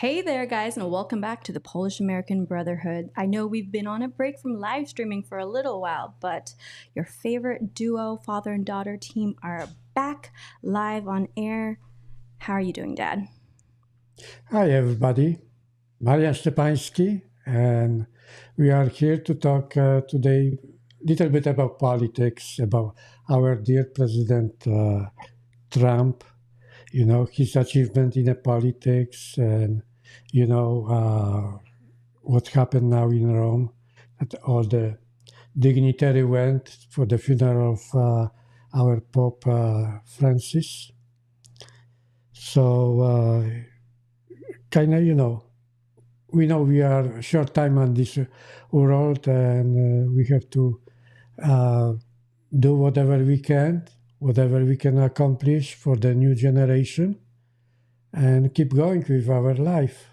Hey there, guys, and welcome back to the Polish American Brotherhood. I know we've been on a break from live streaming for a little while, but your favorite duo, father and daughter team, are back live on air. How are you doing, Dad? Hi, everybody. Marian and we are here to talk today a little bit about politics, about our dear President Trump, his achievement in the politics, and, what happened now in Rome, that all the dignitary went for the funeral of our Pope Francis. So, kind of, we know we are short time on this world, and we have to uh, do whatever we can accomplish for the new generation, and keep going with our life.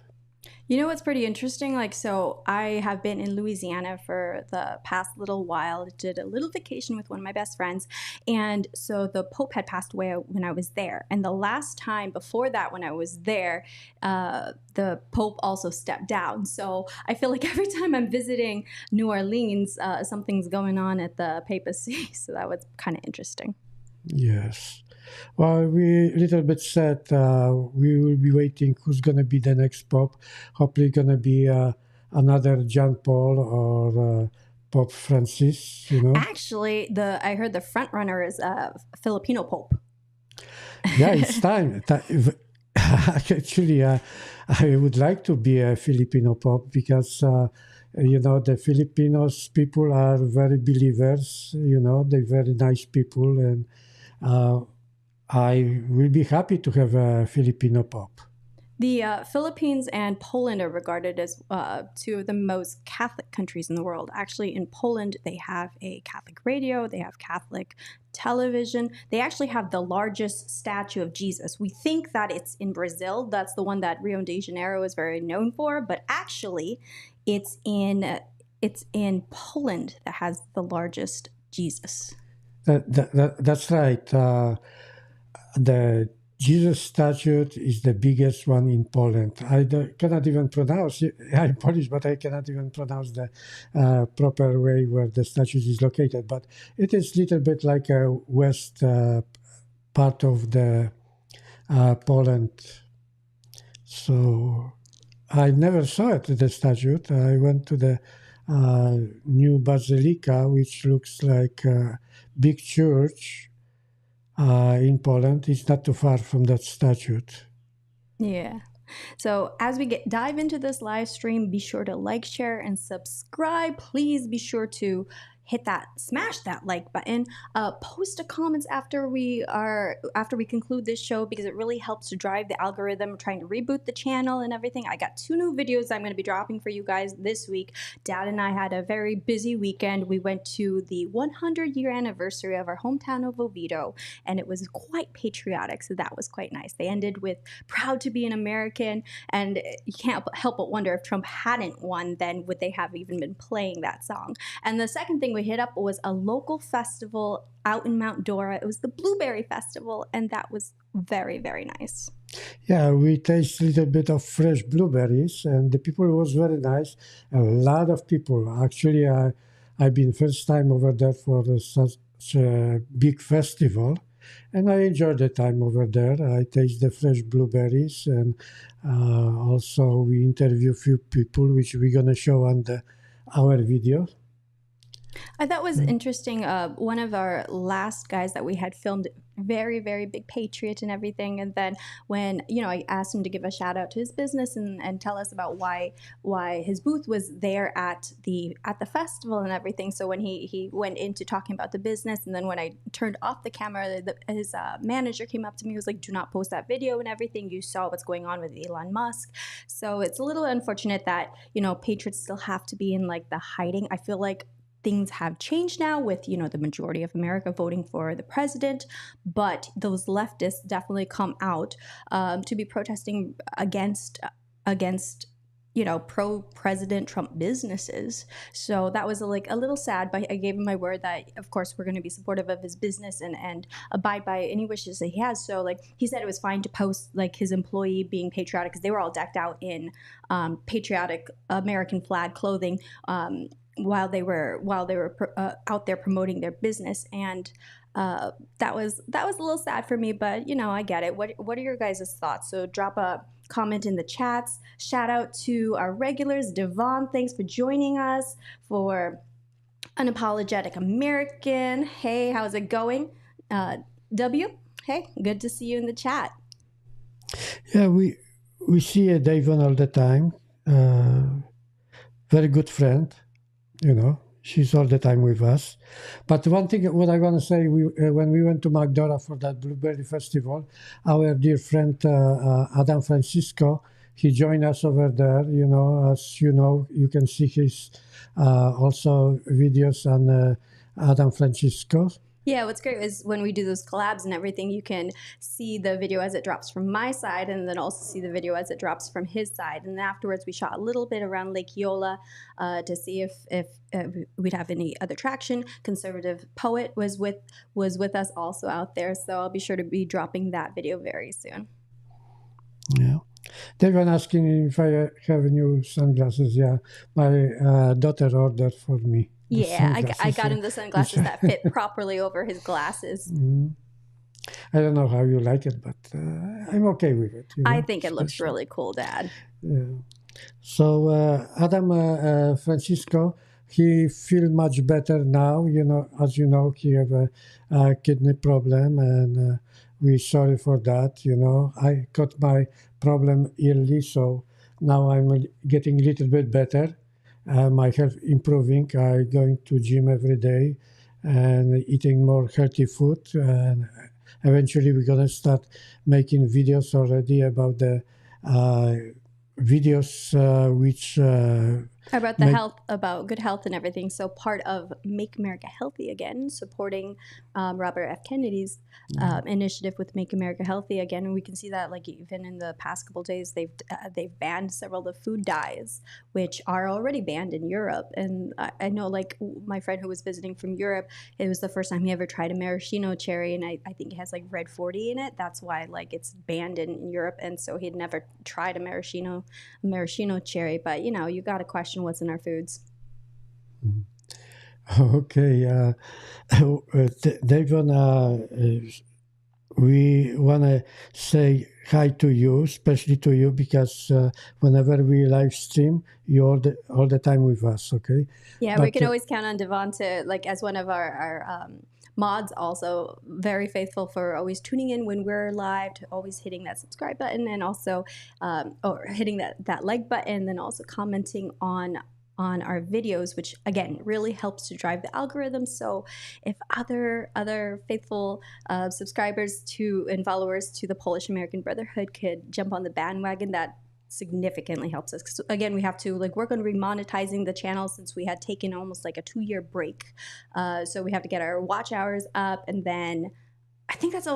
You know what's pretty interesting? So I have been in Louisiana for the past little while. Did a little vacation with one of my best friends. And so the Pope had passed away when I was there. And the last time before that, when I was there, the Pope also stepped down. So I feel like every time I'm visiting New Orleans, something's going on at the papacy. So that was kind of interesting. Yes. Well, we a little bit sad. We will be waiting who's going to be the next pope. Hopefully, going to be another John Paul or Pope Francis. Actually, I heard the front runner is a Filipino Pope. Yeah, it's time. Actually, I would like to be a Filipino Pope because the Filipinos people are very believers. They're very nice people, and I will be happy to have a Filipino Pope. The Philippines and Poland are regarded as two of the most Catholic countries in the world. Actually, in Poland, they have a Catholic radio, they have Catholic television. They actually have the largest statue of Jesus. We think that it's in Brazil. That's the one that Rio de Janeiro is very known for, but actually, it's in Poland that has the largest Jesus. That's right. The Jesus statue is the biggest one in Poland. Cannot even pronounce it. I'm Polish, but I cannot even pronounce the proper way where the statue is located. But it is a little bit like a west part of the Poland. So I never saw it, the statue. I went to the new basilica, which looks like a big church in Poland. It's not too far from that statue. Yeah. So as we dive into this live stream, be sure to like, share, and subscribe. Please be sure to smash that like button. Post a comments after we conclude this show, because it really helps to drive the algorithm. We're trying to reboot the channel and everything. I got 2 new videos I'm going to be dropping for you guys this week. Dad and I had a very busy weekend. We went to the 100-year anniversary of our hometown of Oviedo, and it was quite patriotic, so that was quite nice. They ended with "Proud to be an American," and you can't help but wonder if Trump hadn't won, then would they have even been playing that song? And the second thing we hit up was a local festival out in Mount Dora. It was the Blueberry Festival, and that was very, very nice. Yeah, we tasted a little bit of fresh blueberries, and the people was very nice. A lot of people. Actually, I've been first time over there for such a big festival, and I enjoyed the time over there. I taste the fresh blueberries, and also we interview a few people, which we're gonna show on our video. That was interesting. One of our last guys that we had filmed, very, very big patriot and everything. And then when, I asked him to give a shout out to his business and tell us about why his booth was there at the festival and everything. So when he went into talking about the business, and then when I turned off the camera, his manager came up to me, was like, "Do not post that video and everything. You saw what's going on with Elon Musk." So it's a little unfortunate that, patriots still have to be in like the hiding. I feel like things have changed now with, the majority of America voting for the president, but those leftists definitely come out to be protesting against pro-President Trump businesses. So that was like a little sad, but I gave him my word that, of course, we're going to be supportive of his business and abide by any wishes that he has. So like he said, it was fine to post like his employee being patriotic because they were all decked out in patriotic American flag clothing while they were out there promoting their business. And that was a little sad for me, but I get it. What are your guys' thoughts? So drop a comment in the chats. Shout out to our regulars. Devon, thanks for joining us. For Unapologetic American, hey, how's it going? W, hey, good to see you in the chat. Yeah, we see Davon all the time. Very good friend, She's all the time with us. But one thing, what I want to say, when we went to Magdora for that Blueberry Festival, our dear friend Adam Francisco, he joined us over there. As you can see his also videos on Adam Francisco. Yeah, what's great is when we do those collabs and everything, you can see the video as it drops from my side and then also see the video as it drops from his side. And then afterwards, we shot a little bit around Lake Yola to see if we'd have any other traction. Conservative Poet was with us also out there. So I'll be sure to be dropping that video very soon. Yeah. They've been asking if I have new sunglasses. Yeah, my daughter ordered for me. Yeah, I got him the sunglasses that fit properly over his glasses. I don't know how you like it, but I'm okay with it. I think it looks really cool, Dad. Yeah. So Adam Francisco, he feels much better now. As you know, he have a kidney problem, and we're sorry for that. I got my problem early, so now I'm getting a little bit better. My health improving. I going to gym every day and eating more healthy food. And eventually, we're gonna start making videos already about the videos which about the health, about good health and everything. So part of Make America Healthy Again, supporting Robert F. Kennedy's initiative with Make America Healthy Again, and we can see that like even in the past couple days, they've banned several of the food dyes, which are already banned in Europe. And I know like my friend who was visiting from Europe, it was the first time he ever tried a maraschino cherry, and I think it has like red 40 in it. That's why like it's banned in Europe, and so he'd never tried a maraschino cherry. But you got to question what's in our foods. Okay, Davon, we want to say hi to you, especially to you, because whenever we live stream, you're all the time with us, okay? Yeah, but we can always count on Devon to, like, as one of our mods, also very faithful for always tuning in when we're live, to always hitting that subscribe button, and also or hitting that like button, then also commenting on our videos, which again really helps to drive the algorithm. So if other faithful subscribers to and followers to the Polish American Brotherhood could jump on the bandwagon, that significantly helps us. Because again, we have to work on remonetizing the channel since we had taken almost like a 2-year break. So we have to get our watch hours up, and then I think that's the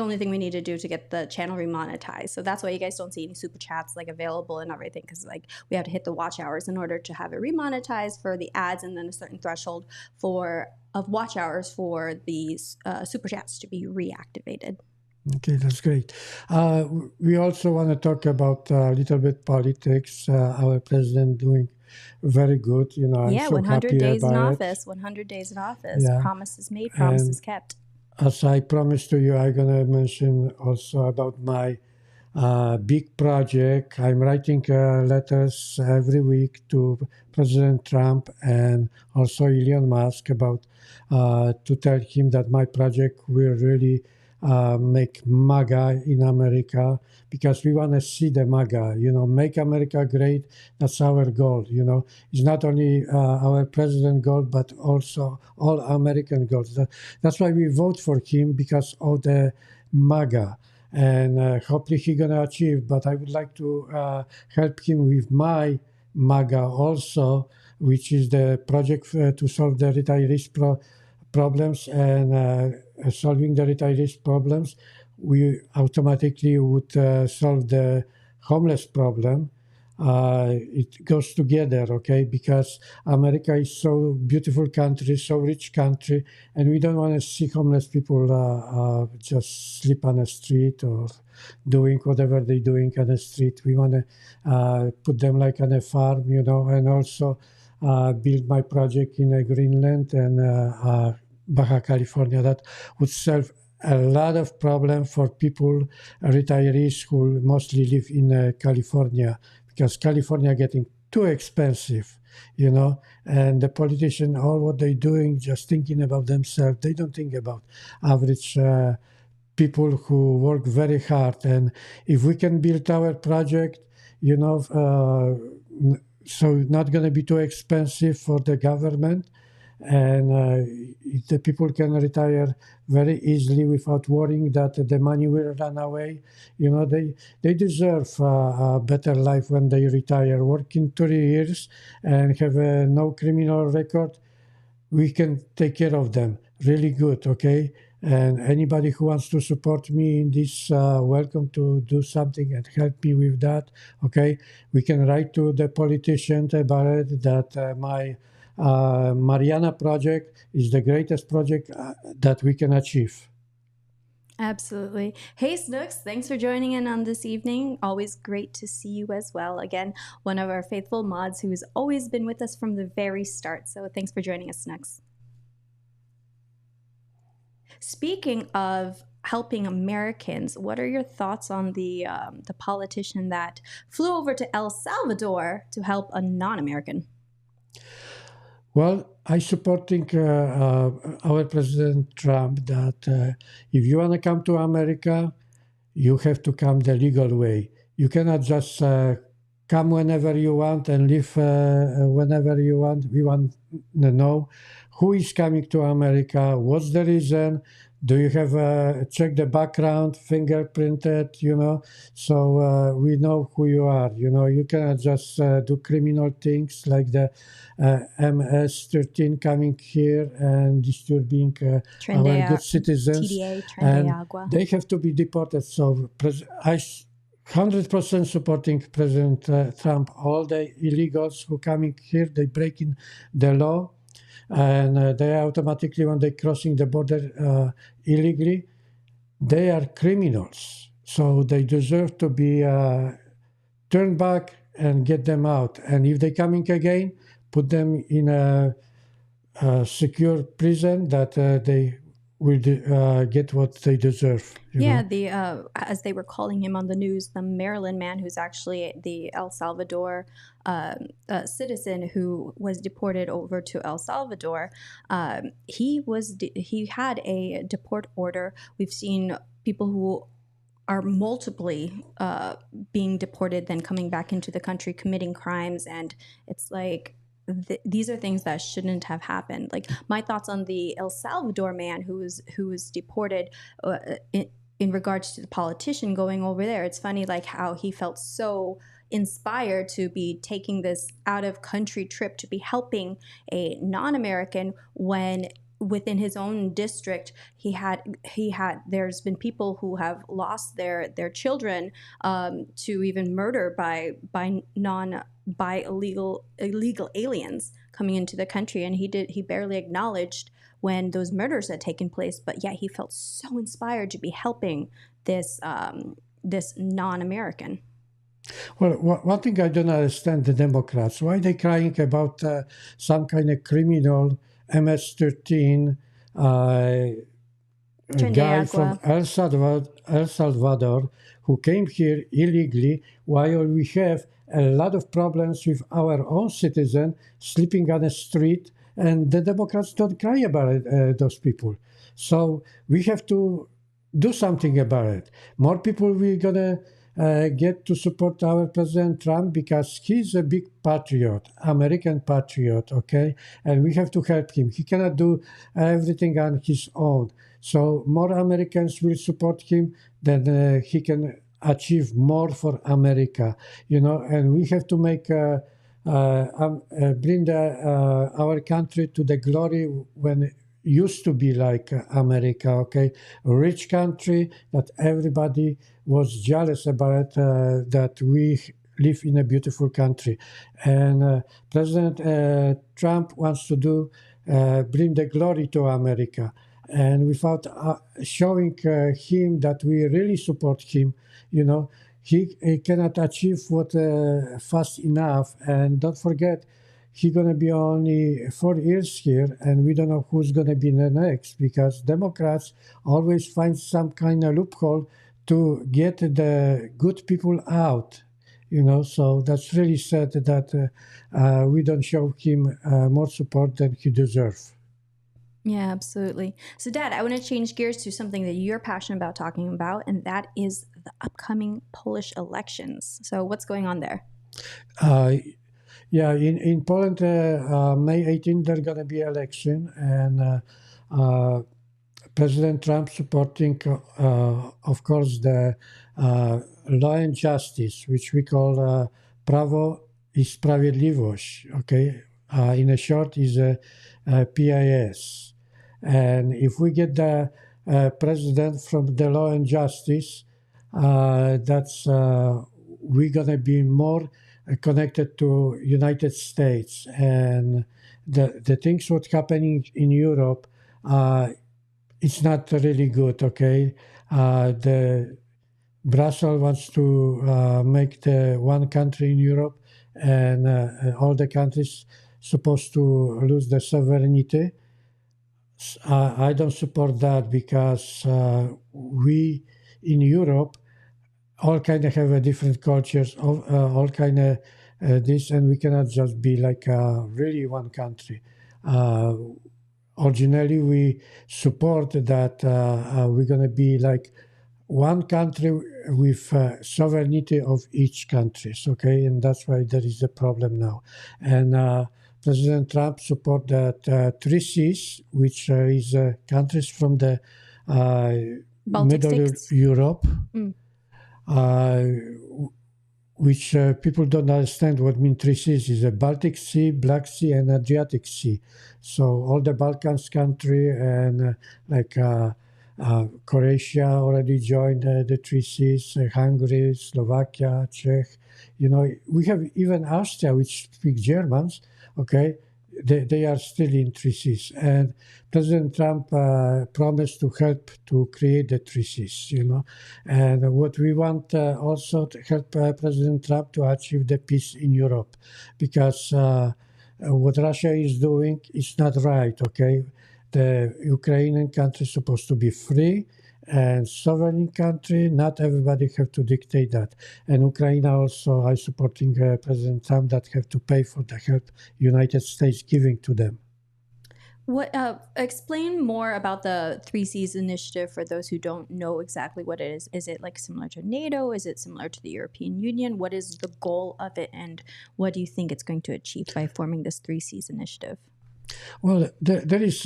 only thing we need to do to get the channel remonetized. So that's why you guys don't see any super chats available and everything, because we have to hit the watch hours in order to have it remonetized for the ads, and then a certain threshold of watch hours for the super chats to be reactivated. Okay, that's great. We also want to talk about a little bit politics. Our president doing very good. I'm so 100 happy days in about office. 100 days in office. Yeah. Promises made, promises kept. As I promised to you, I'm going to mention also about my big project. I'm writing letters every week to President Trump and also Elon Musk about to tell him that my project will really make MAGA in America, because we want to see the MAGA, make America great. That's our goal, It's not only our president goal, but also all American goals. That's why we vote for him, because of the MAGA. And hopefully he's going to achieve. But I would like to help him with my MAGA also, which is the project to solve the retirees problems, and solving the retirees problems, we automatically would solve the homeless problem. it goes together, okay? Because America is so beautiful country, so rich country, and we don't want to see homeless people just sleep on the street or doing whatever they're doing on the street. We want to put them like on a farm, and also build my project in Greenland and Baja California that would solve a lot of problem for people, retirees who mostly live in California, because California getting too expensive, and the politician, all what they doing, just thinking about themselves. They don't think about average people who work very hard. And if we can build our project, so not going to be too expensive for the government, and the people can retire very easily without worrying that the money will run away. They deserve a better life when they retire, working 30 years and have no criminal record. We can take care of them really good, okay? And anybody who wants to support me in this, welcome to do something and help me with that, okay? We can write to the politicians about it, that my Mariana project is the greatest project that we can achieve. Absolutely. Hey, Snooks, thanks for joining in on this evening. Always great to see you as well. Again, one of our faithful mods who's always been with us from the very start. So thanks for joining us, Snooks. Speaking of helping Americans, what are your thoughts on the politician that flew over to El Salvador to help a non-American? Well, I supporting our President Trump that if you want to come to America, you have to come the legal way. You cannot just come whenever you want and live whenever you want. We want to know who is coming to America, what's the reason, do you have check the background, fingerprinted, so we know who you are. You cannot just do criminal things like the MS-13 coming here and disturbing our good citizens. TDA, and Agua. they have to be deported. So I 100% supporting President Trump. All the illegals who coming here, they breaking the law, and they automatically, when they crossing the border illegally, they are criminals. So they deserve to be turned back and get them out. And if they coming again, put them in a secure prison that they will get what they deserve. The as they were calling him on the news, the Maryland man who's actually the El Salvador citizen who was deported over to El Salvador. He had a deport order. We've seen people who are multiply being deported, then coming back into the country, committing crimes, and it's like, these are things that shouldn't have happened. Like, my thoughts on the El Salvador man who was deported in regards to the politician going over there. It's funny, like, how he felt so inspired to be taking this out of country trip to be helping a non-American when within his own district he had there's been people who have lost their children to even murder by illegal aliens coming into the country, and he barely acknowledged when those murders had taken place, but yet he felt so inspired to be helping this non-American. Well, one thing I don't understand, the Democrats, why they crying about some kind of criminal MS-13 guy from El Salvador who came here illegally, while we have a lot of problems with our own citizen sleeping on the street, and the Democrats don't cry about it, those people. So we have to do something about it. More people we're gonna get to support our President Trump, because he's a big patriot, American patriot, okay? And we have to help him. He cannot do everything on his own. So more Americans will support him, then he can achieve more for America, and we have to make bring our country to the glory when it used to be like America, okay? A rich country that everybody was jealous about, that we live in a beautiful country. And President Trump wants to bring the glory to America. And without showing him that we really support him, he cannot achieve what fast enough. And don't forget, he's going to be only 4 years here, and we don't know who's going to be the next, because Democrats always find some kind of loophole to get the good people out. So that's really sad that we don't show him more support than he deserves. Yeah, absolutely. So, Dad, I want to change gears to something that you're passionate about talking about, and that is the upcoming Polish elections. So, what's going on there? Yeah, in Poland, May 18th, there's going to be election, and President Trump supporting, of course, the law and justice, which we call Prawo i Sprawiedliwość. Okay, in a short, is PIS. And if we get the president from the law and justice, that's we're gonna be more connected to United States. And the things what's happening in Europe, it's not really good. Okay, the Brussels wants to make the one country in Europe, and all the countries supposed to lose their sovereignty. I don't support that, because we in Europe all kind of have a different cultures, all kind of this, and we cannot just be like really one country. Originally, we support that we're going to be like one country with sovereignty of each countries, okay? And that's why there is a problem now. And President Trump support that 3 Cs, which is countries from the Middle States. Europe, which people don't understand what mean 3 Cs. Is a Baltic Sea, Black Sea, and Adriatic Sea. So all the Balkans country and Croatia already joined the 3 Cs, Hungary, Slovakia, Czech. We have even Austria, which speak Germans, okay? They are still in 3 Cs. And President Trump promised to help to create the 3 Cs, And what we want also to help President Trump to achieve the peace in Europe, because what Russia is doing is not right, okay? The Ukrainian country is supposed to be free and sovereign country. Not everybody have to dictate that. And Ukraine also are supporting President Trump that have to pay for the help United States giving to them. What explain more about the 3Cs initiative for those who don't know exactly what it is. Is it like similar to NATO? Is it similar to the European Union? What is the goal of it, and what do you think it's going to achieve by forming this 3Cs initiative? Well, there is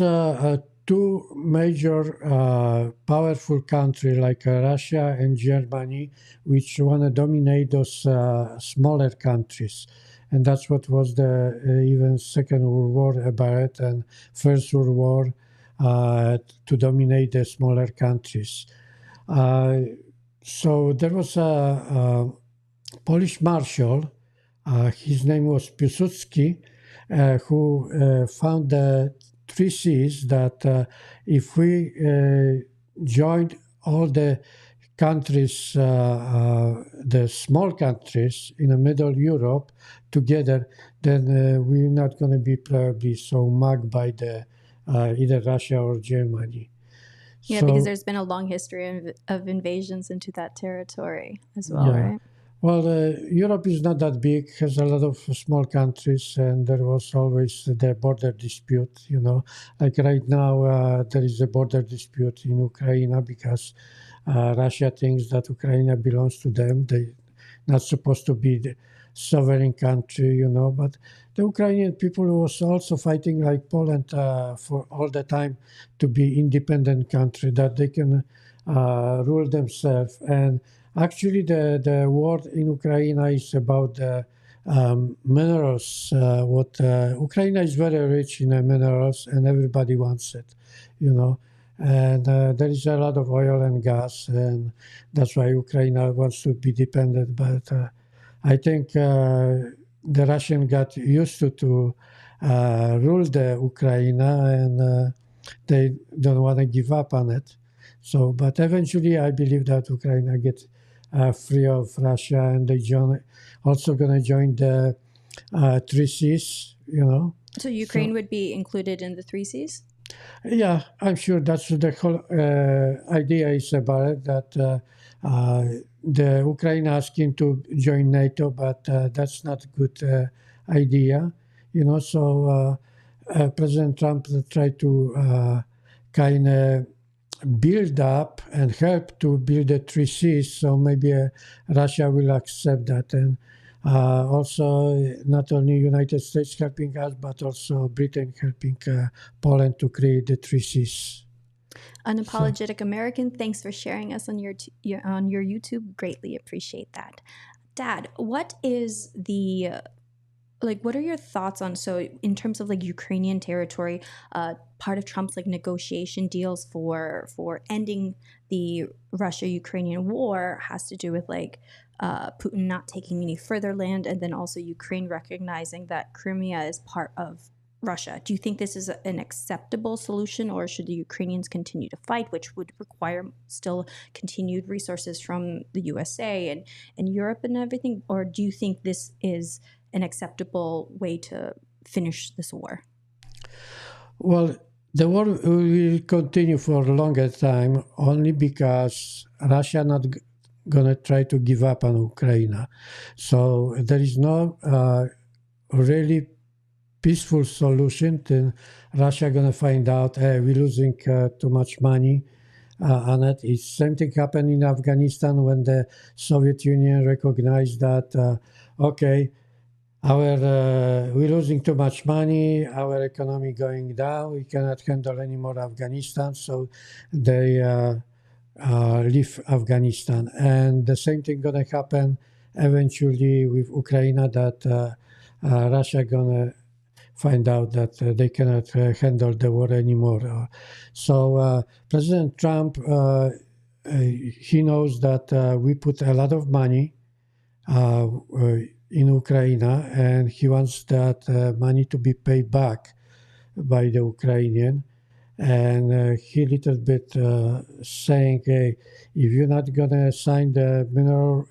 two major powerful countries like Russia and Germany, which want to dominate those smaller countries. And that's what was the even Second World War about, and First World War, to dominate the smaller countries. So there was a Polish marshal, his name was Piłsudski, who found the 3 Cs, that if we joined all the countries, the small countries in the Middle Europe together, then we're not going to be probably so mugged by the either Russia or Germany. Yeah, because there's been a long history of invasions into that territory as well, right? Well, Europe is not that big, has a lot of small countries, and there was always the border dispute, Like right now, there is a border dispute in Ukraine because Russia thinks that Ukraine belongs to them. They're not supposed to be the sovereign country, But the Ukrainian people was also fighting like Poland for all the time to be independent country, that they can rule themselves. And actually, the war in Ukraine is about the minerals. Ukraine is very rich in minerals, and everybody wants it, And there is a lot of oil and gas, and that's why Ukraine wants to be dependent. But I think the Russian got used to rule the Ukraine, and they don't want to give up on it. So, but eventually, I believe that Ukraine get free of Russia, and they also going to join the three Seas. So Ukraine So would be included in the three Seas? yeah, I'm sure that's the whole idea is about it, that the Ukraine asking to join NATO, but that's not a good idea. So President Trump tried to kind of build up and help to build the three Seas, so maybe Russia will accept that. And also, not only United States helping us, but also Britain helping Poland to create the three Seas. So, Unapologetic American, thanks for sharing us on on your YouTube. Greatly appreciate that. Dad, what is the what are your thoughts on, so in terms of like Ukrainian territory, part of Trump's like negotiation deals for ending the Russia-Ukrainian war has to do with like Putin not taking any further land, and then also Ukraine recognizing that Crimea is part of Russia. Do you think this is an acceptable solution, or should the Ukrainians continue to fight, which would require still continued resources from the USA and Europe and everything? Or do you think this is an acceptable way to finish this war? well, the war will continue for a longer time only because Russia not gonna try to give up on Ukraine. So there is no really peaceful solution. Then Russia gonna find out, hey, we're losing too much money on it. It's same thing happened in Afghanistan when the Soviet Union recognized that okay, we're losing too much money, our economy going down, we cannot handle anymore Afghanistan, so they leave Afghanistan. And the same thing gonna happen eventually with Ukraine, that Russia gonna find out that they cannot handle the war anymore. So President Trump, he knows that we put a lot of money in Ukraine, and he wants that money to be paid back by the Ukrainian. And he little bit saying, hey, if you're not gonna sign the mineral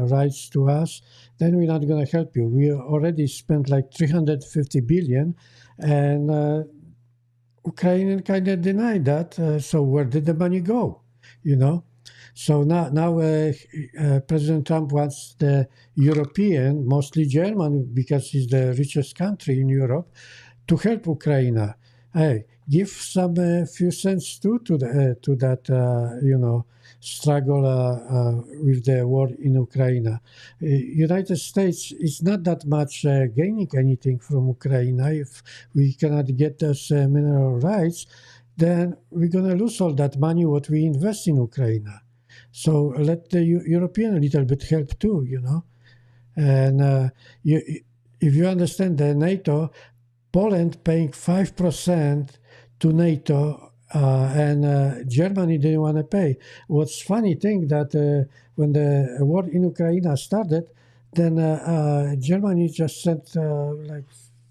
rights to us, then we're not gonna help you. We already spent like 350 billion, and Ukrainian kind of denied that. So where did the money go? You know. So now President Trump wants the European, mostly German, because he's the richest country in Europe, to help Ukraine. Hey, give some few cents too to that struggle with the war in Ukraine. United States is not that much gaining anything from Ukraine. If we cannot get those mineral rights, then we're gonna lose all that money what we invest in Ukraine. So let the European a little bit help too, And if you understand the NATO, Poland paying 5% to NATO, and Germany didn't want to pay. What's funny thing that when the war in Ukraine started, then Germany just sent like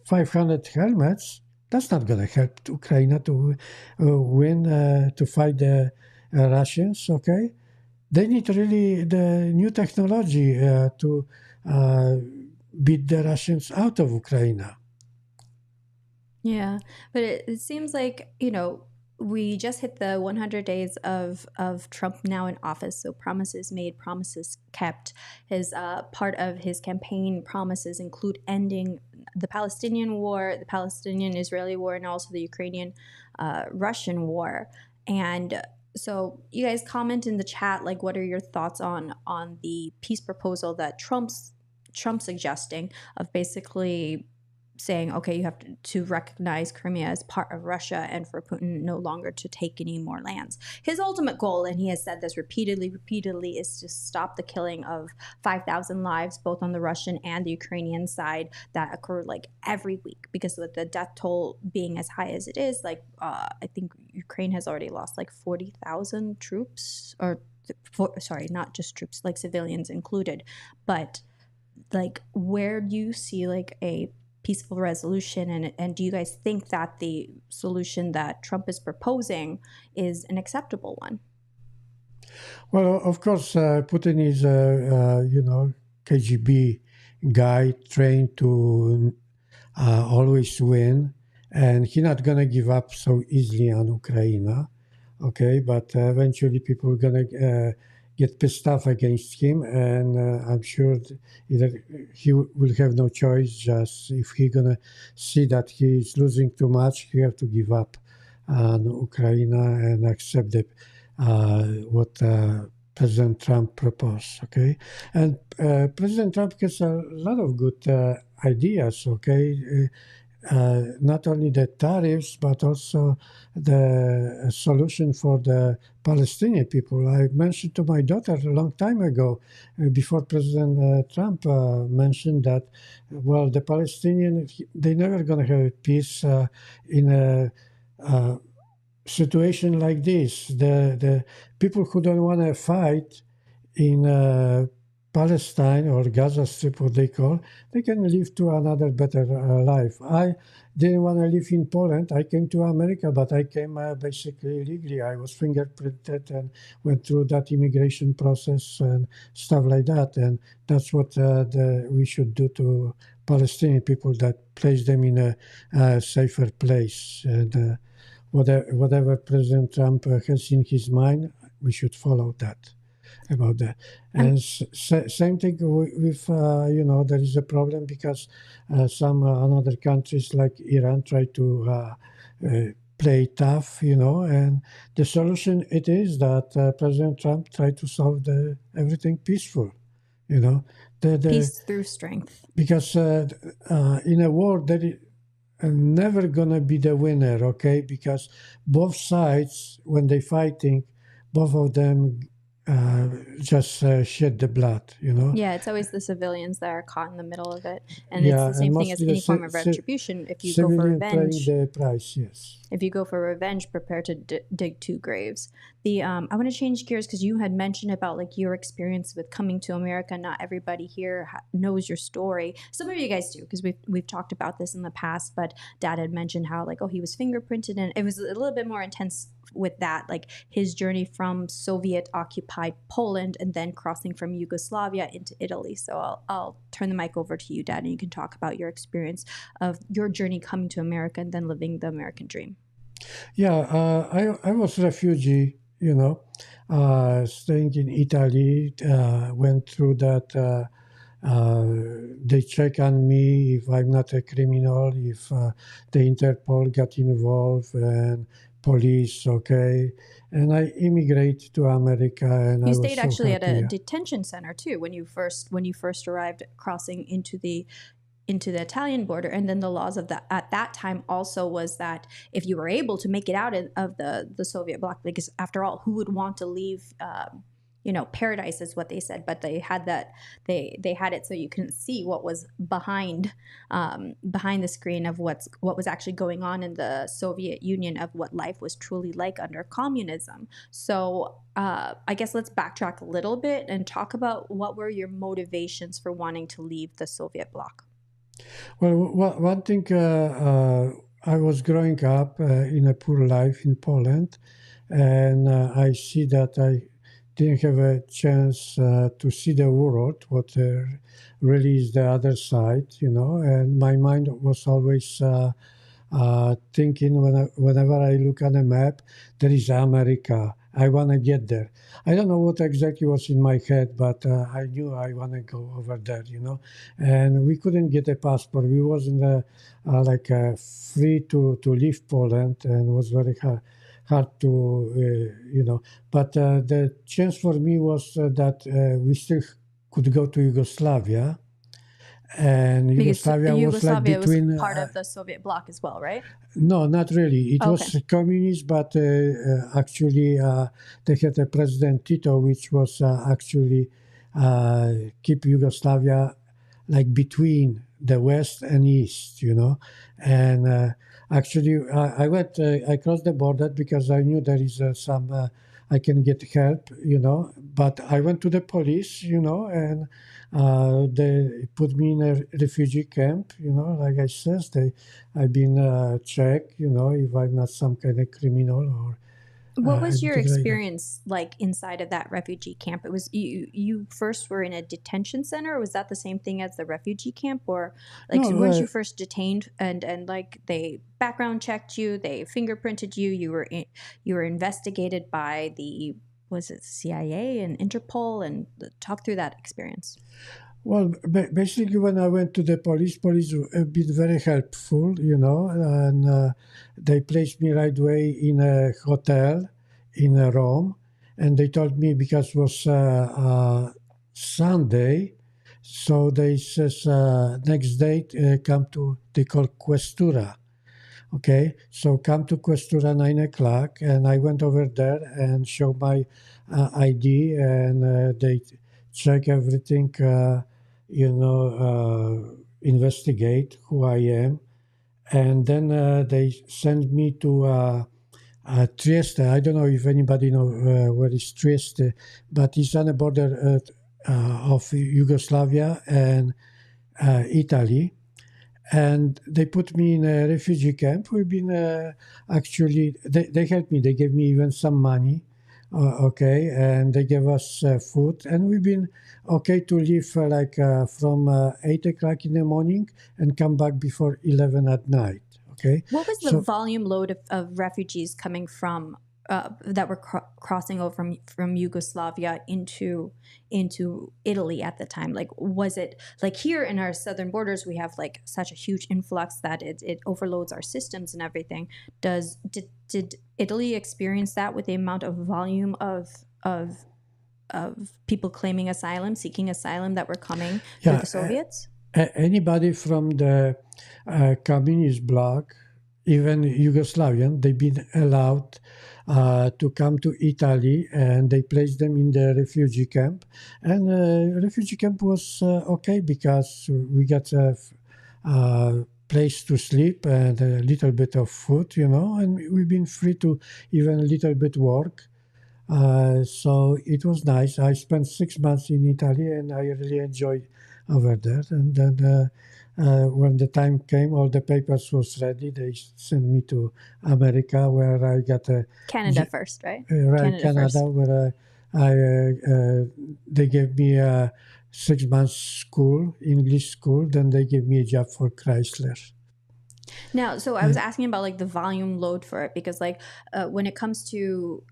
500 helmets. That's not going to help Ukraine to win, to fight the Russians, okay? They need really the new technology to beat the Russians out of Ukraine. Yeah, but it seems like, we just hit the 100 days of Trump now in office. So promises made, promises kept. His part of his campaign promises include ending the Palestinian war, the Palestinian-Israeli war, and also the Ukrainian-Russian war. And so you guys comment in the chat, like, what are your thoughts on the peace proposal that Trump's suggesting, of basically saying, okay, you have to recognize Crimea as part of Russia and for Putin no longer to take any more lands. His ultimate goal, and he has said this repeatedly, is to stop the killing of 5,000 lives, both on the Russian and the Ukrainian side, that occur like every week. Because with the death toll being as high as it is, like I think Ukraine has already lost like 40,000 troops, or sorry, not just troops, like civilians included, but like, where do you see like a peaceful resolution, and do you guys think that the solution that Trump is proposing is an acceptable one? Well, of course, Putin is a KGB guy trained to always win, and he's not gonna give up so easily on Ukraine. Okay, but eventually people are gonna get pissed off against him, and I'm sure either he will have no choice. Just if he's gonna see that he's losing too much, he have to give up on Ukraine and accept what President Trump proposed. Okay, and President Trump has a lot of good ideas. Okay. Not only the tariffs, but also the solution for the Palestinian people. I mentioned to my daughter a long time ago, before President Trump mentioned that, well, the Palestinians, they never going to have peace in a situation like this. The people who don't want to fight in Palestine or Gaza Strip, what they call, they can live to another better life. I didn't want to live in Poland. I came to America, but I came basically illegally. I was fingerprinted and went through that immigration process and stuff like that. And that's what we should do to Palestinian people, that place them in a safer place. And whatever President Trump has in his mind, we should follow that. About that. And same thing with there is a problem because some other countries like Iran try to play tough, and the solution it is that President Trump tried to solve everything peaceful, Peace through strength. because in a war there is never gonna be the winner, okay? Because both sides, when they fighting, both of them just shed the blood, Yeah, it's always the civilians that are caught in the middle of it, and Yeah, it's the same and thing as mostly the any form of retribution. If you go for civilian paying revenge, the price, yes. if you go for revenge, prepare to dig two graves. I want to change gears because you had mentioned about like your experience with coming to America. Not everybody here knows your story. Some of you guys do, because we've talked about this in the past. But Dad had mentioned how like, oh, he was fingerprinted, and it was a little bit more intense with that, like his journey from Soviet occupied Poland and then crossing from Yugoslavia into Italy. So I'll turn the mic over to you, Dad, and you can talk about your experience of your journey coming to America and then living the American dream. Yeah, I was refugee, staying in Italy, went through that. They check on me if I'm not a criminal, if the Interpol got involved and police, okay. And I immigrate to America, and You I was stayed so actually at happy. a detention center too when you first arrived, crossing into the Italian border. And then the laws of that at that time also was that if you were able to make it out of the Soviet bloc, because after all, who would want to leave paradise is what they said, but they had that they had it so you couldn't see what was behind the screen of what was actually going on in the Soviet Union, of what life was truly like under communism. So I guess let's backtrack a little bit and talk about what were your motivations for wanting to leave the Soviet bloc. Well, one thing, I was growing up in a poor life in Poland, and I see that I didn't have a chance to see the world, what really is the other side, and my mind was always thinking whenever I look on a map, there is America. I want to get there. I don't know what exactly was in my head, but I knew I want to go over there, And we couldn't get a passport. We wasn't free to leave Poland, and it was very hard to, But the chance for me was that we still could go to Yugoslavia. And Yugoslavia was like between. Was part of the Soviet bloc as well, right? No, not really. It was communist, but actually they had a President Tito, which was actually keep Yugoslavia like between the West and East, And actually, I crossed the border because I knew there is some I can get help, But I went to the police, and they put me in a refugee camp, like I said. I've been checked, if I'm not some kind of criminal or What was your anything like that. experience like inside of that refugee camp? It was you first were in a detention center, or was that the same thing as the refugee camp? Or like No, once you first detained and like they background checked you, they fingerprinted you, you were investigated by the was it CIA and Interpol, and talk through that experience. well, basically, when I went to the police have been very helpful, and they placed me right away in a hotel in Rome, and they told me because it was Sunday, so they says next day come to they call Questura. Okay, so come to Questura 9 o'clock, and I went over there and show my ID, and they check everything, investigate who I am, and then they send me to Trieste. I don't know if anybody know where is Trieste, but it's on the border of Yugoslavia and Italy, and they put me in a refugee camp. We've been actually they helped me. They gave me even some money, okay, and they gave us food, and we've been okay to leave from 8 o'clock in the morning and come back before 11 at night. Okay, What was the so volume load of refugees coming from that were crossing over from Yugoslavia into Italy at the time? Like, was it like here in our southern borders we have like such a huge influx that it overloads our systems and everything? Did Italy experience that with the amount of volume of people claiming asylum, seeking asylum that were coming through yeah, the Soviets? anybody from the communist bloc, even Yugoslavian, they've been allowed to come to Italy, and they placed them in the refugee camp. And refugee camp was okay because we got a place to sleep and a little bit of food, and we've been free to even a little bit work. So it was nice. I spent 6 months in Italy, and I really enjoyed over there. And then when the time came, all the papers was ready. They sent me to America, where I got a Canada first, right? right Canada, first. where they gave me a 6 months school, English school. Then they gave me a job for Chrysler. Now, so I was asking about like the volume load for it because like when it comes to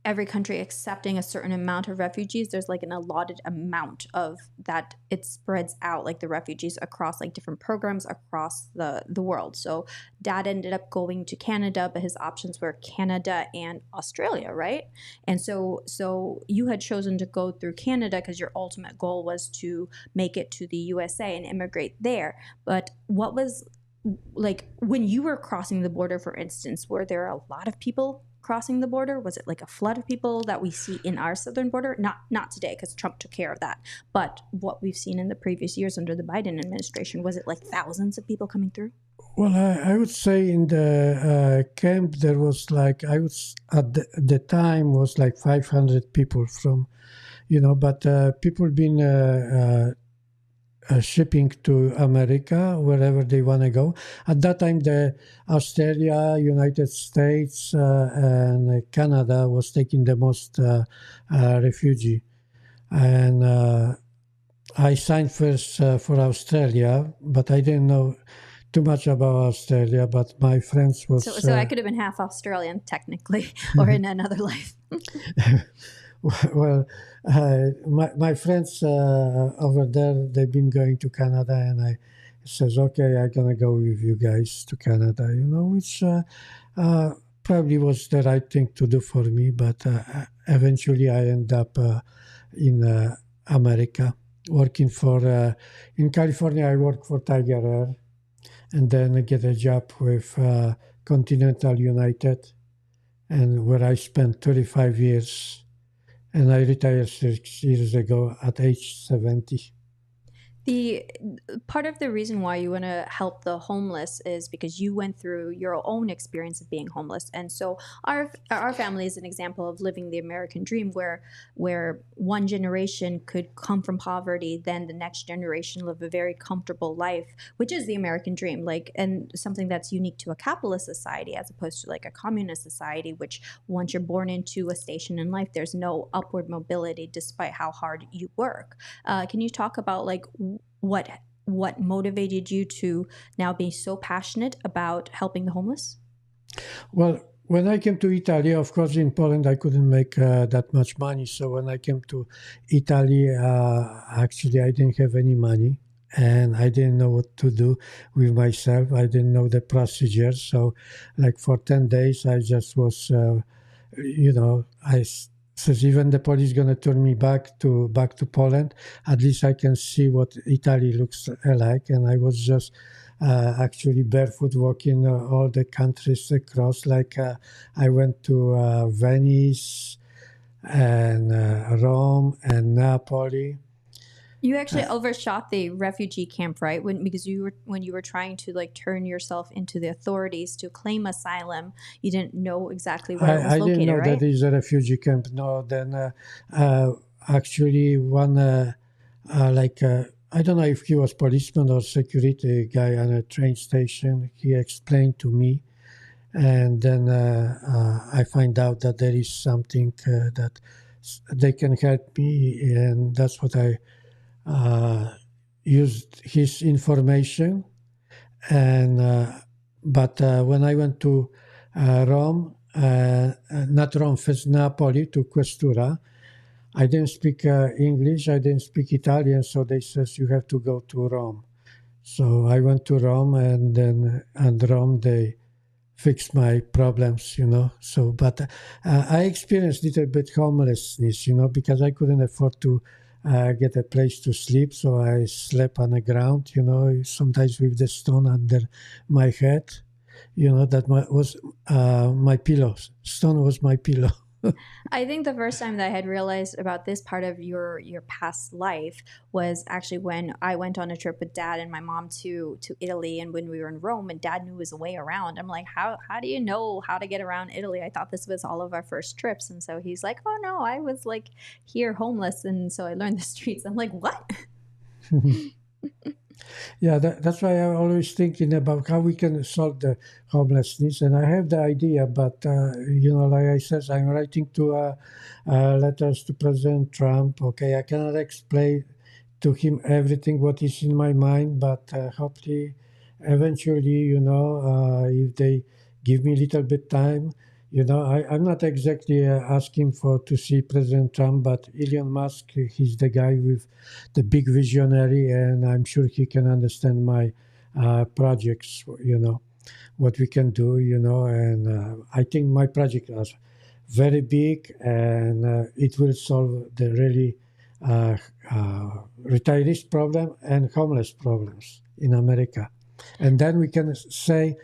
every country accepting a certain amount of refugees, there's like an allotted amount of that it spreads out like the refugees across like different programs across the world. So Dad ended up going to Canada, but his options were Canada and Australia, right? And so you had chosen to go through Canada because your ultimate goal was to make it to the USA and immigrate there. But what was like when you were crossing the border, for instance, were there a lot of people crossing the border? Was it like a flood of people that we see in our southern border? Not today, because Trump took care of that. But what we've seen in the previous years under the Biden administration, was it like thousands of people coming through? Well, I would say in the camp there was like at the time was like 500 people from, but people been shipping to America wherever they want to go. At that time, the Australia, United States, and Canada was taking the most refugee, and I signed first for Australia, but I didn't know too much about Australia. But my friends was So I could have been half Australian technically, or in another life. well, my friends over there, they've been going to Canada, and I says, okay, I'm gonna go with you guys to Canada, which probably was the right thing to do for me. But eventually, I end up in America, working for in California. I work for Tiger Air, and then I get a job with Continental United, and where I spent 35 years. And I retired 6 years ago at age 70. The part of the reason why you want to help the homeless is because you went through your own experience of being homeless, and so our family is an example of living the American dream, where one generation could come from poverty, then the next generation live a very comfortable life, which is the American dream, like, and something that's unique to a capitalist society as opposed to like a communist society, which once you're born into a station in life, there's no upward mobility despite how hard you work. Can you talk about like what what motivated you to now be so passionate about helping the homeless? Well, when I came to Italy, of course, in Poland, I couldn't make that much money. So when I came to Italy, actually, I didn't have any money and I didn't know what to do with myself. I didn't know the procedures. So, like for 10 days, I just was, says even the police gonna turn me back to Poland. At least I can see what Italy looks like, and I was just actually barefoot walking all the countries across. Like I went to Venice and Rome and Napoli. You actually overshot the refugee camp, right? Because when you were trying to like turn yourself into the authorities to claim asylum, you didn't know exactly where it was I didn't located, know that right? is a refugee camp. No, then uh, actually one I don't know if he was policeman or security guy on a train station. He explained to me, and then I find out that there is something that they can help me, and that's what I uh, used his information. And but when I went to Rome, not Rome, first Napoli to Questura, I didn't speak English, I didn't speak Italian, so they says you have to go to Rome. So I went to Rome, and then and Rome they fixed my problems, So, but I experienced a little bit homelessness, because I couldn't afford to get a place to sleep, so I slept on the ground, sometimes with the stone under my head, that was my pillow. Stone was my pillow. I think the first time that I had realized about this part of your past life was actually when I went on a trip with Dad and my mom to Italy, and when we were in Rome, and Dad knew his way around. I'm like, how do you know how to get around Italy? I thought this was all of our first trips, and so he's like, oh no, I was like here homeless, and so I learned the streets. I'm like, what? Yeah, that's why I'm always thinking about how we can solve the homelessness. And I have the idea, but like I said, I'm writing to letters to President Trump. Okay, I cannot explain to him everything what is in my mind, but hopefully, eventually, if they give me a little bit time, I'm not exactly asking for to see President Trump, but Elon Musk, he's the guy with the big visionary, and I'm sure he can understand my projects, what we can do, and I think my project is very big, and it will solve the really uh, retirees problem and homeless problems in America. And then we can say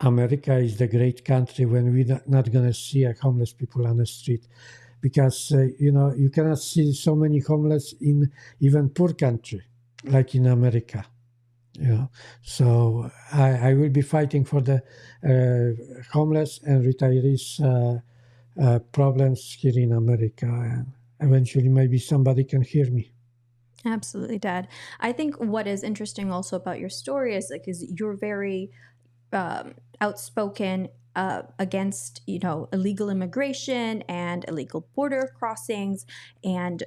America is the great country when we're not going to see homeless people on the street, because you cannot see so many homeless in even poor country like in America. So I will be fighting for the homeless and retirees problems here in America, and eventually maybe somebody can hear me. Absolutely, Dad. I think what is interesting also about your story is like, is you're very outspoken against illegal immigration and illegal border crossings, and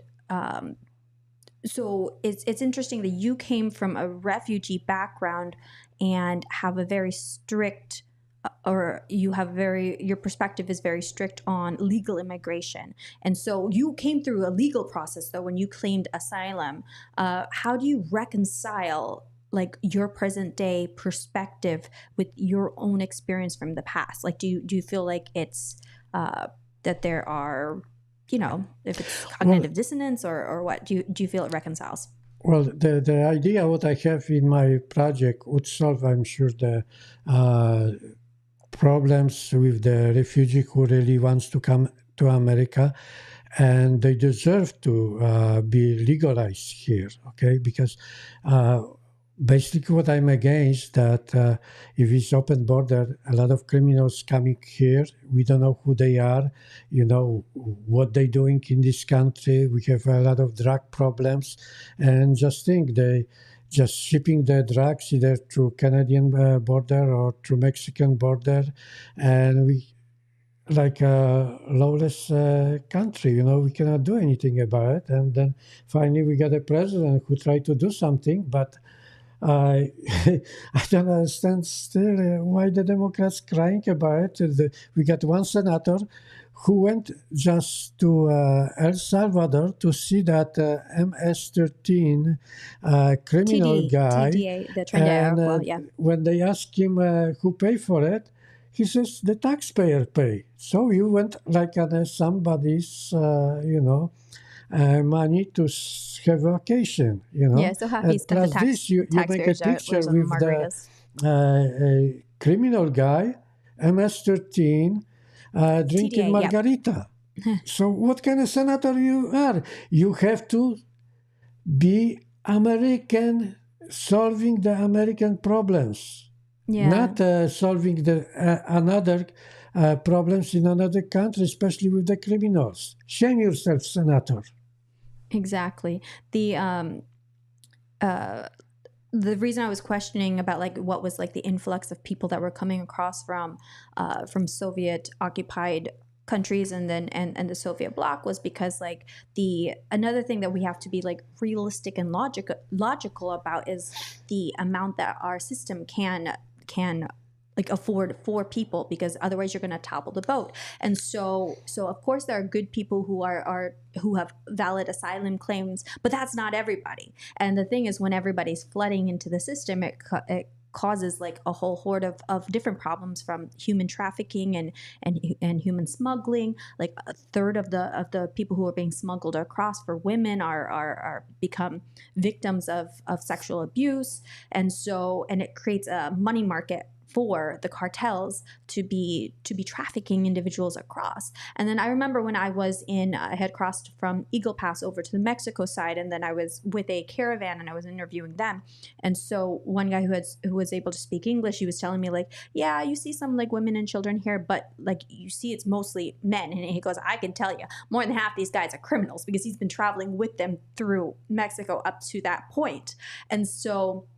so it's interesting that you came from a refugee background and have a very strict or you have your perspective is very strict on legal immigration, and so you came through a legal process though when you claimed asylum. How do you reconcile like your present day perspective with your own experience from the past? Like, do you feel like it's that there are, if it's Well, cognitive dissonance, or what? Do you feel it reconciles? well, the idea what I have in my project would solve, I'm sure, the problems with the refugee who really wants to come to America. and they deserve to be legalized here. Okay, because basically what I'm against that if it's open border, a lot of criminals coming here. We don't know who they are, what they're doing in this country. We have a lot of drug problems, and just think they just shipping the drugs either through Canadian border or through Mexican border, and we like a lawless country. We cannot do anything about it. And then finally, we got a president who tried to do something, but I I don't understand still why the Democrats crying about it. We got one senator who went just to El Salvador to see that MS-13 criminal guy, TDA, the Tren de and Aragua, yeah. when they asked him who paid for it, he says the taxpayer pay. So you went like on somebody's, money to have vacation, Yeah, so how he And spent the plus this, you make a taxpayers' picture dollars on the with the margaritas. criminal guy, MS-13, drinking TDA, yeah. margarita. So what kind of senator you are? You have to be American, solving the American problems, Yeah. not solving the another problems in another country, especially with the criminals. Shame yourself, senator. Exactly. The reason I was questioning about like what was like the influx of people that were coming across from Soviet occupied countries and then and the Soviet bloc was because like another thing that we have to be like realistic and logical about is the amount that our system can like afford for people, because otherwise you're going to topple the boat. And so of course there are good people who have valid asylum claims, but that's not everybody. And the thing is, when everybody's flooding into the system, it causes like a whole horde of different problems, from human trafficking and human smuggling. Like a third of the people who are being smuggled across for women are become victims of sexual abuse. And it creates a money market for the cartels to be trafficking individuals across. And then I remember when I had crossed from Eagle Pass over to the Mexico side, and then I was with a caravan and I was interviewing them. And so one guy who was able to speak English, he was telling me like, yeah, you see some like women and children here, but like you see it's mostly men. And he goes, I can tell you more than half these guys are criminals, because he's been traveling with them through Mexico up to that point. And so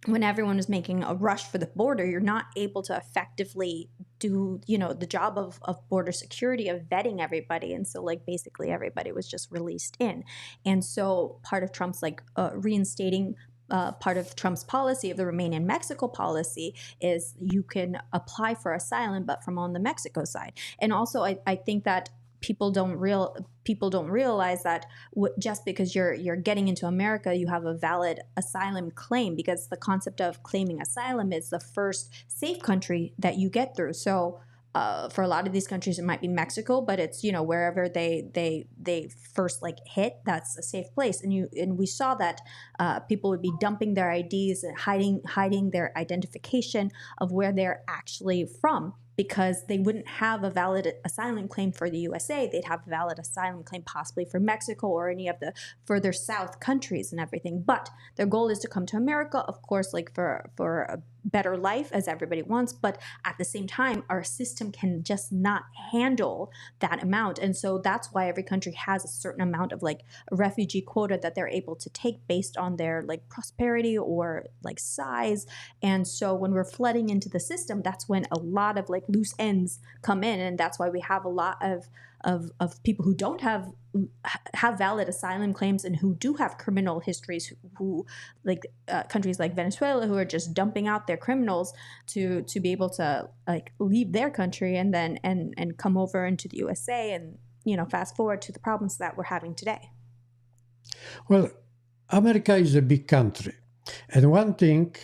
when everyone was making a rush for the border, you're not able to effectively do, the job of border security, of vetting everybody. And so like basically everybody was just released in. And so part of Trump's like reinstating part of Trump's policy, of the Remain in Mexico policy, is you can apply for asylum, but from on the Mexico side. And also I think that people don't realize that just because you're getting into America, you have a valid asylum claim, because the concept of claiming asylum is the first safe country that you get through. So for a lot of these countries, it might be Mexico, but it's wherever they first like hit, that's a safe place. And we saw that people would be dumping their IDs and hiding their identification of where they're actually from, because they wouldn't have a valid asylum claim for the USA. They'd have a valid asylum claim possibly for Mexico or any of the further south countries and everything. But their goal is to come to America, of course, like for a better life, as everybody wants. But at the same time, our system can just not handle that amount. And so that's why every country has a certain amount of like a refugee quota that they're able to take based on their like prosperity or like size. And so when we're flooding into the system, that's when a lot of like loose ends come in. And that's why we have a lot of people who don't have valid asylum claims and who do have criminal histories, who like countries like Venezuela, who are just dumping out their criminals to be able to like leave their country and then and come over into the USA, and fast forward to the problems that we're having today. Well, America is a big country, and one thing,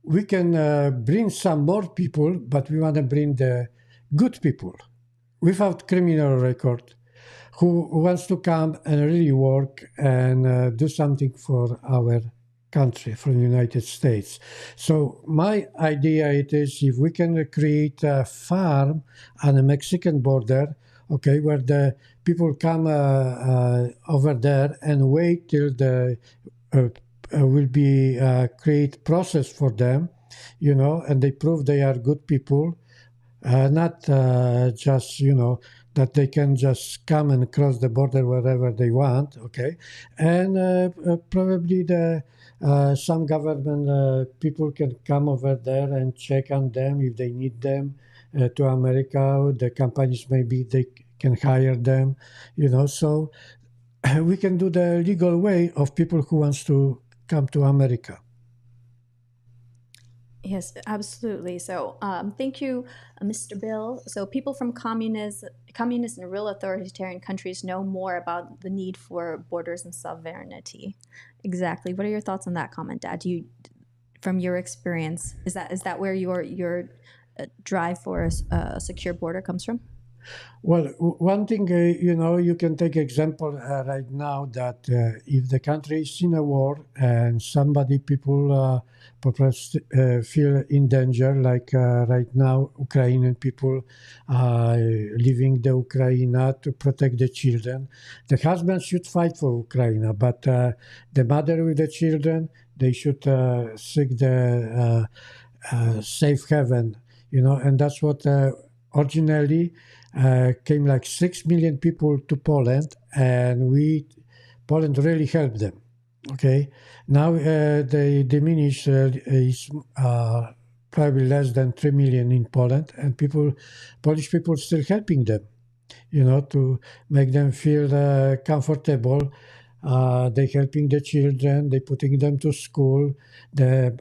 we can bring some more people, but we want to bring the good people without criminal record, who wants to come and really work and do something for our country, for the United States. So my idea it is, if we can create a farm on the Mexican border, okay, where the people come over there and wait till the uh, will be create process for them, and they prove they are good people, not just that they can just come and cross the border wherever they want, okay, and probably the some government people can come over there and check on them if they need them to America. The companies maybe they can hire them, so we can do the legal way of people who wants to come to America. Yes, absolutely. So, thank you, Mr. Bill. So, people from communist and real authoritarian countries know more about the need for borders and sovereignty. Exactly. What are your thoughts on that comment, Dad? From your experience, is that where your drive for a secure border comes from? Well, one thing, you can take example right now that if the country is in a war and people perhaps feel in danger, like right now, Ukrainian people leaving the Ukraine to protect the children, the husband should fight for Ukraine, but the mother with the children, they should seek the safe haven, and that's what originally came like 6 million people to Poland, and Poland really helped them. Okay, now they diminish is probably less than 3 million in Poland, and Polish people still helping them, to make them feel comfortable. They helping the children, they putting them to school. The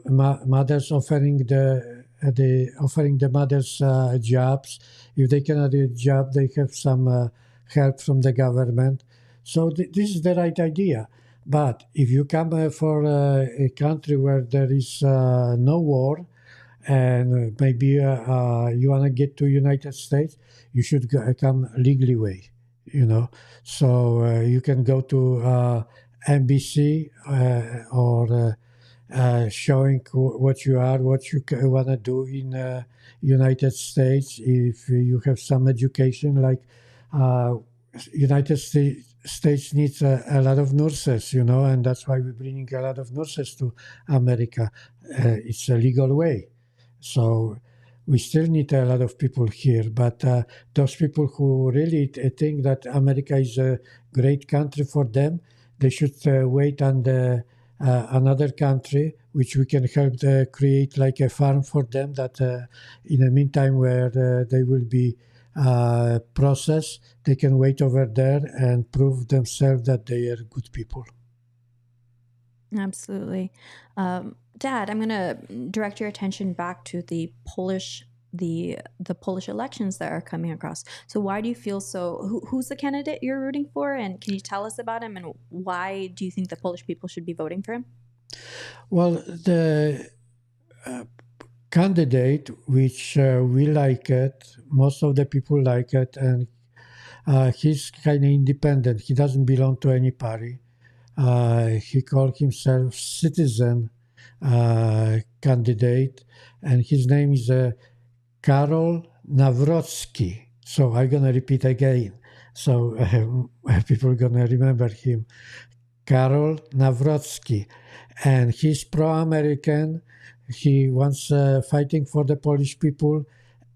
mothers offering the mothers jobs. If they cannot do a job, they have some help from the government. So this is the right idea. But if you come for a country where there is no war, and maybe you want to get to United States, you should come legally way, So you can go to NBC or showing what you are, what you want to do in United States. If you have some education, like uh, United States needs a lot of nurses, and that's why we're bringing a lot of nurses to America. It's a legal way. So we still need a lot of people here, but those people who really think that America is a great country for them, they should wait on another country, which we can help create like a farm for them. That in the meantime, where they will be processed, they can wait over there and prove themselves that they are good people. Absolutely. Dad, I'm going to direct your attention back to the Polish elections that are coming across. So why do you feel who's the candidate you're rooting for, and can you tell us about him, and why do you think the Polish people should be voting for him? Well, the candidate which we like it, most of the people like it, and he's kind of independent. He doesn't belong to any party. He called himself citizen candidate, and his name is Karol Nawrocki. So I'm gonna repeat again, so people are gonna remember him. Karol Nawrocki, and he's pro-American. He wants fighting for the Polish people,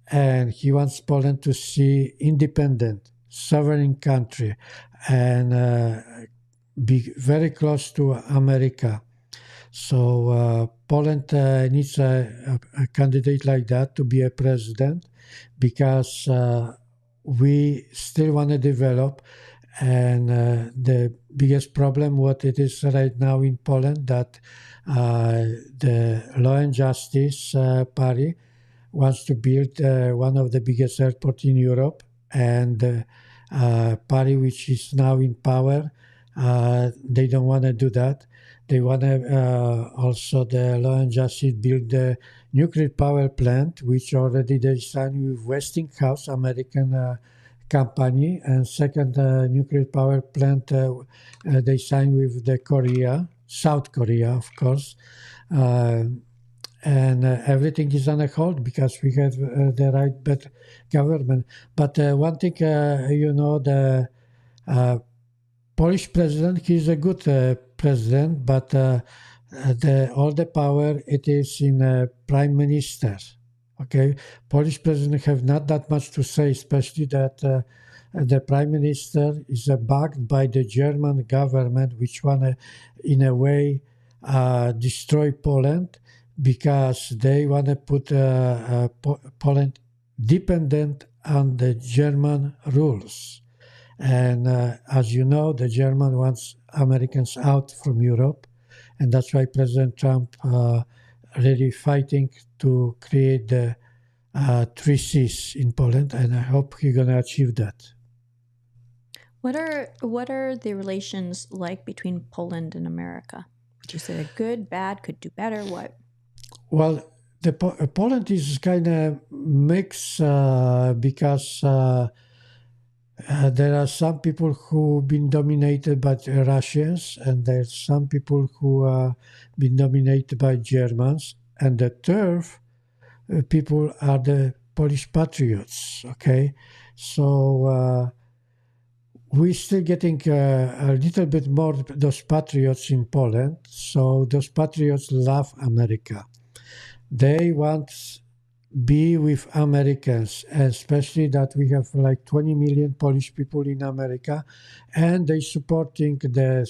and he wants Poland to see independent, sovereign country, and be very close to America. So Poland needs a candidate like that to be a president, because we still want to develop. And the biggest problem, what it is right now in Poland, that the Law and Justice Party wants to build one of the biggest airports in Europe, and the party which is now in power, they don't want to do that. They want to also, the Law and Justice, build the nuclear power plant, which already they signed with Westinghouse, American company, and second nuclear power plant they signed with South Korea, of course. and everything is on a hold because we have the right better government. But one thing, the Polish president, he's a good president, but all the power it is in prime minister. Okay, Polish president have not that much to say, especially that the prime minister is backed by the German government, which want to, in a way, destroy Poland because they want to put Poland dependent on the German rules. And as you know, the German wants Americans out from Europe, and that's why President Trump really fighting to create the three Cs in Poland, and I hope he's gonna achieve that. What are the relations like between Poland and America? Would you say they're good, bad, could do better? What? Well, Poland is kind of mixed because there are some people who've been dominated by the Russians, and there's some people who are been dominated by Germans, and the third people are the Polish patriots. Okay, so we're still getting a little bit more those patriots in Poland. So those patriots love America. They want be with Americans, especially that we have like 20 million Polish people in America, and they supporting the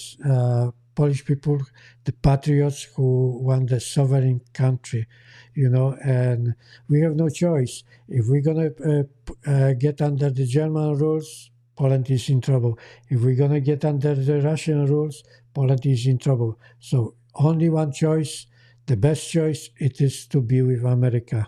Polish people, the patriots who want the sovereign country, and we have no choice. If we're gonna get under the German rules, Poland is in trouble. If we're gonna get under the Russian rules, Poland is in trouble. So only one choice, the best choice, it is to be with America.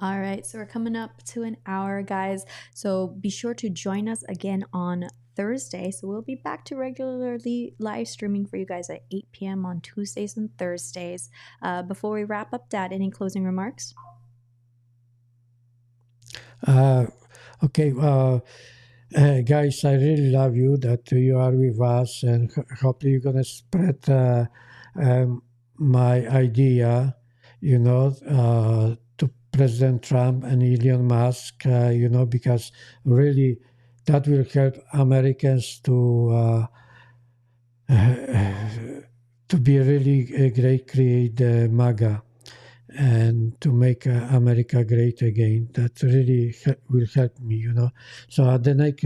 All right, so we're coming up to an hour, guys. So be sure to join us again on Thursday. So we'll be back to regularly live streaming for you guys at 8 p.m. on Tuesdays and Thursdays. Before we wrap up, Dad, any closing remarks? Okay, guys, I really love you that you are with us, and hopefully you're gonna spread my idea, to President Trump and Elon Musk, because really that will help Americans to be really a great, create MAGA and to make America great again. That really will help me. So at the next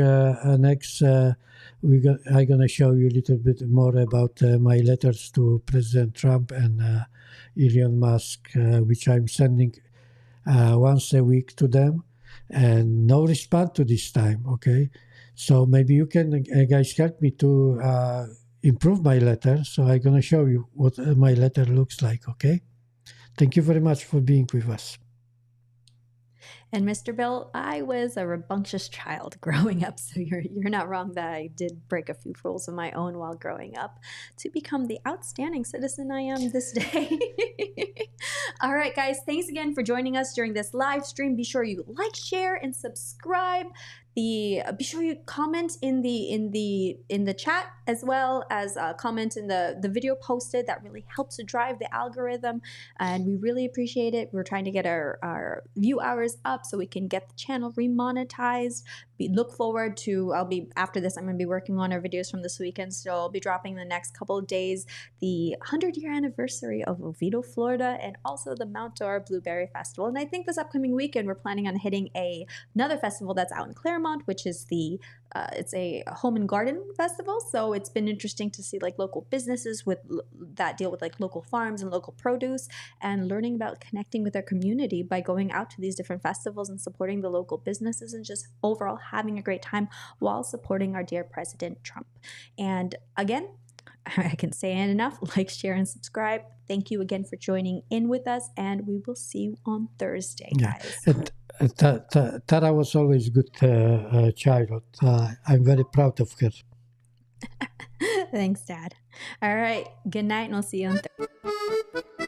I'm gonna show you a little bit more about my letters to President Trump and Elon Musk, which I'm sending once a week to them, and no response to this time. Okay, so maybe you can guys help me to improve my letter. So I'm gonna show you what my letter looks like. Okay. Thank you very much for being with us. And Mr. Bill, I was a rambunctious child growing up, so you're not wrong that I did break a few rules of my own while growing up to become the outstanding citizen I am this day. All right, guys, thanks again for joining us during this live stream. Be sure you like, share, and subscribe. Be sure you comment in the chat, as well as comment in the video posted. That really helps to drive the algorithm, and we really appreciate it. We're trying to get our view hours up so we can get the channel remonetized. We look forward to, after this, I'm going to be working on our videos from this weekend, so I'll be dropping the next couple of days the 100-year anniversary of Oviedo, Florida, and also the Mount Dora Blueberry Festival. And I think this upcoming weekend we're planning on hitting another festival that's out in Claremont, which is it's a home and garden festival. So it's been interesting to see like local businesses that deal with like local farms and local produce, and learning about connecting with our community by going out to these different festivals and supporting the local businesses, and just overall having a great time while supporting our dear President Trump. And again, I can say it enough. Like, share, and subscribe. Thank you again for joining in with us, and we will see you on Thursday, guys. And Tara was always a good child. I'm very proud of her. Thanks, Dad. All right. Good night, and I'll see you on Thursday.